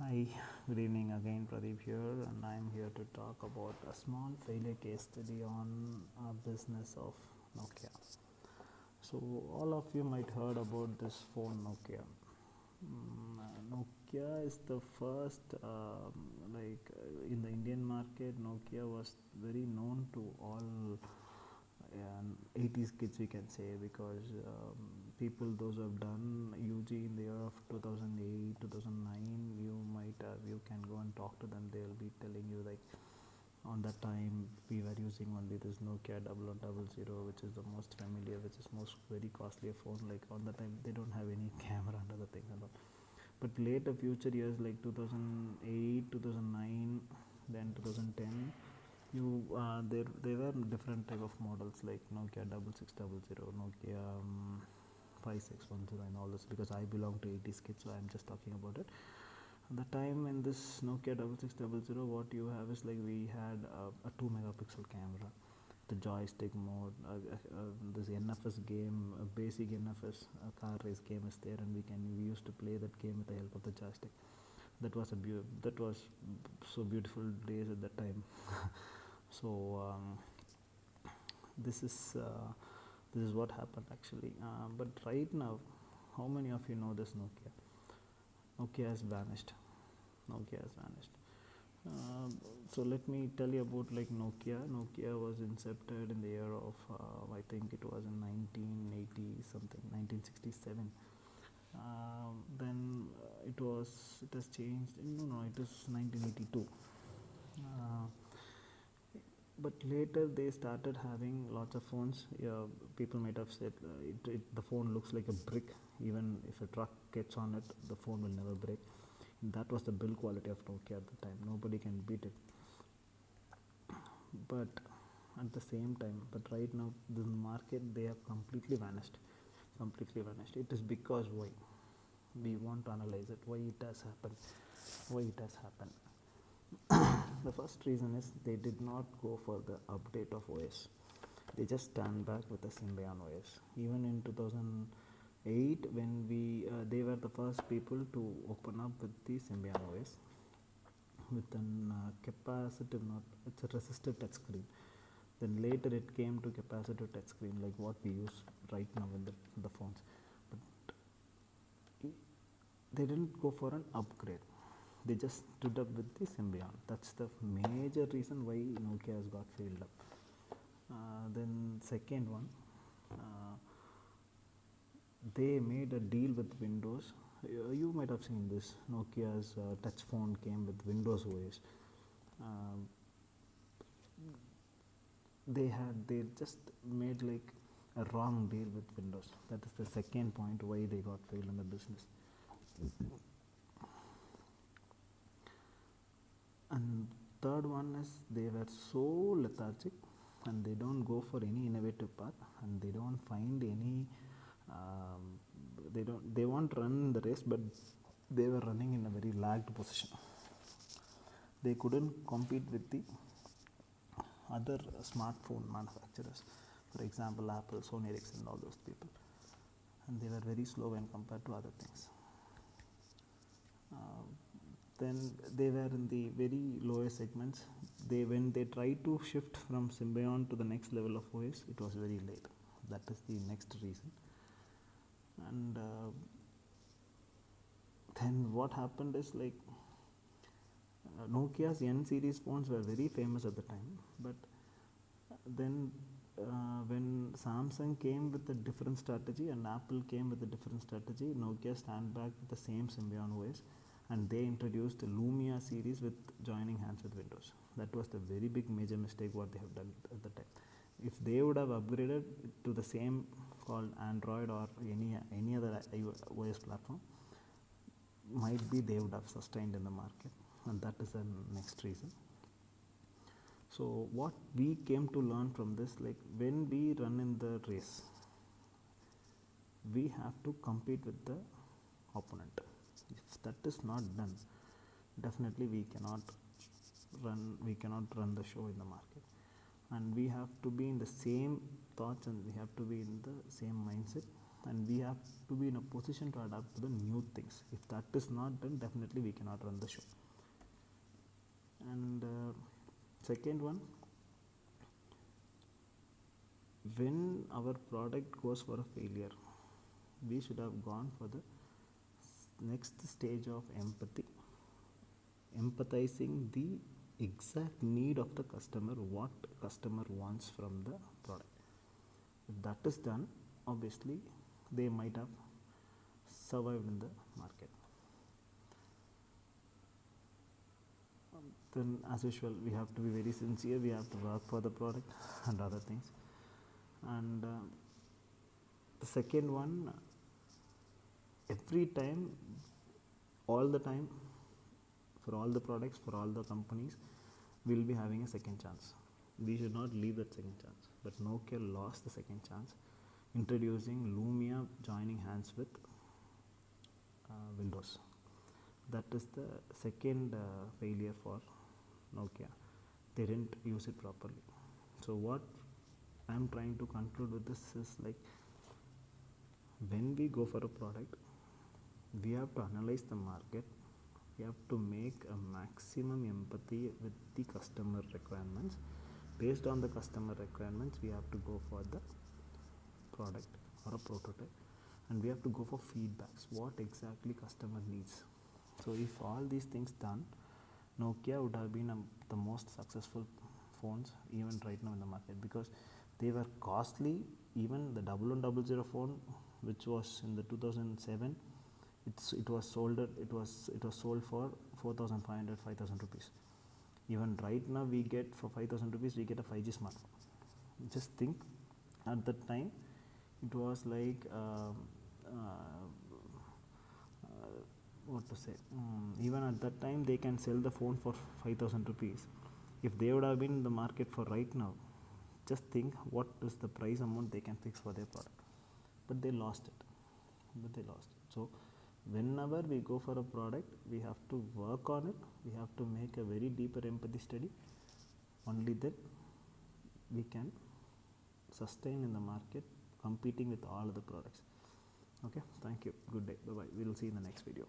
Hi, good evening again. Pradeep here, and I'm here to talk about a small failure case study on a business of Nokia. So, all of you might heard about this phone Nokia. Nokia is the first, in the Indian market. Nokia was very known to all 80s kids, we can say, because people those who have done UG in the year of 2008 2009, you can go and talk to them. They'll be telling you like on that time we were using only this Nokia 1100, which is the most familiar, which is most very costly phone. Like on that time they don't have any camera and other things and all. But later future years like 2008 2009 then 2010, there were different type of models like Nokia 6600, Nokia 5610 and all this, because I belong to 80s kids, so I'm just talking about it. At the time in this Nokia 6600, what you have is like we had a 2 megapixel camera, the joystick mode, this NFS game, a basic NFS car race game is there, and we used to play that game with the help of the joystick. That was so beautiful days at that time. So this is what happened actually. But right now, how many of you know this Nokia? Nokia has vanished. Nokia has vanished. So let me tell you about like Nokia. Nokia was incepted in the year of I think it was in 1980 something, 1967. Then it has changed. No, it is 1982. Uh, but later they started having lots of phones. Yeah, people might have said the phone looks like a brick. Even if a truck gets on it, the phone will never break. That was the build quality of Nokia at the time. Nobody can beat it. But at the same time, but right now the market, they have completely vanished. Completely vanished. It is because why? We want to analyze it. Why it has happened? Why it has happened? The first reason is they did not go for the update of OS. They just stand back with the Symbian OS. Even in 2008, when they were the first people to open up with the Symbian OS with an capacitive, not it's a resistive touchscreen. Then later it came to capacitive touchscreen, like what we use right now in the phones. But they didn't go for an upgrade. They just stood up with the Symbian. That's the major reason why Nokia has got failed up. Then second one, uh, they made a deal with Windows. You might have seen this. Nokia's touch phone came with Windows OS. Uh, they just made like a wrong deal with Windows. That is the second point why they got failed in the business. And third one is they were so lethargic, and they don't go for any innovative path, and they don't find any they won't run the race, but they were running in a very lagged position. They couldn't compete with the other smartphone manufacturers, for example Apple, Sony Ericsson, all those people, and they were very slow when compared to other things. Then they were in the very lower segments. When they tried to shift from Symbian to the next level of OS, it was very late. That is the next reason. And then what happened is like Nokia's N series phones were very famous at the time, but then when Samsung came with a different strategy and Apple came with a different strategy, Nokia stand back with the same Symbian OS, and they introduced the Lumia series with joining hands with Windows. That was the very big major mistake what they have done at the time. If they would have upgraded to the same called Android or any other OS platform, might be they would have sustained in the market, and that is the next reason. So what we came to learn from this, like when we run in the race, we have to compete with the opponent. If that is not done, definitely we cannot run the show in the market. And we have to be in the same thoughts, and we have to be in the same mindset and we have to be in a position to adapt to the new things. If that is not done, definitely we cannot run the show. And second one, when our product goes for a failure, we should have gone for the next stage of empathy, empathizing the exact need of the customer, what customer wants from the product. If that is done, obviously they might have survived in the market. Then as usual, we have to be very sincere, we have to work for the product and other things. And the second one, every time, all the time, for all the products, for all the companies, we'll be having a second chance. We should not leave that second chance. But Nokia lost the second chance, introducing Lumia joining hands with Windows. That is the second failure for Nokia. They didn't use it properly. So what I'm trying to conclude with this is, like, when we go for a product, we have to analyze the market. We have to make a maximum empathy with the customer requirements. Based on the customer requirements, we have to go for the product or a prototype, and we have to go for feedbacks, what exactly customer needs. So if all these things done, Nokia would have been the most successful phones even right now in the market, because they were costly. Even the 1100 phone, which was in the 2007, it was sold for 4,500, 5,000 rupees. Even right now, we get for 5,000 rupees, we get a 5G smartphone. Just think, at that time, it was like what to say. Even at that time, they can sell the phone for 5,000 rupees. If they would have been in the market for right now, just think what is the price amount they can fix for their product. But they lost it. So whenever we go for a product, we have to work on it. We have to make a very deeper empathy study. Only then we can sustain in the market, competing with all other products. Okay, thank you. Good day. Bye bye. We will see you in the next video.